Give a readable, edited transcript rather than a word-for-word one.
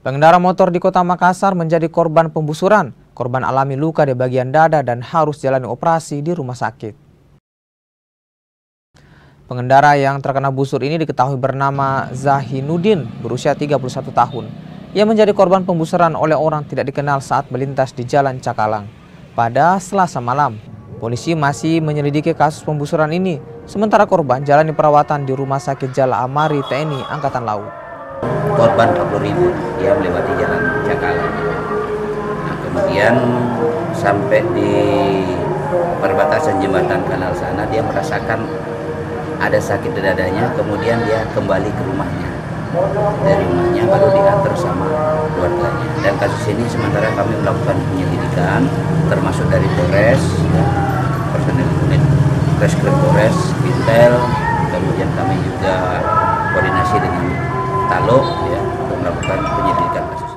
Pengendara motor di Kota Makassar menjadi korban pembusuran. Korban alami luka di bagian dada dan harus jalani operasi di rumah sakit. Pengendara yang terkena busur ini diketahui bernama Zahinuddin, berusia 31 tahun. Ia menjadi korban pembusuran oleh orang tidak dikenal saat melintas di Jalan Cakalang pada Selasa malam. Polisi masih menyelidiki kasus pembusuran ini, sementara korban jalani perawatan di Rumah Sakit Jala Amari TNI Angkatan Laut. Korban 40.000, dia melewati Jalan Cakalang. Nah, kemudian sampai di perbatasan jembatan kanal sana, dia merasakan ada sakit di dadanya, kemudian dia kembali ke rumahnya. Dari rumahnya baru diantar sama keluarganya. Dan kasus ini sementara kami melakukan penyelidikan, termasuk dari Polres, personil unit Reskrim Polres, Intel, kemudian kami juga koordinasi dengan Talok untuk melakukan penyelidikan kasus.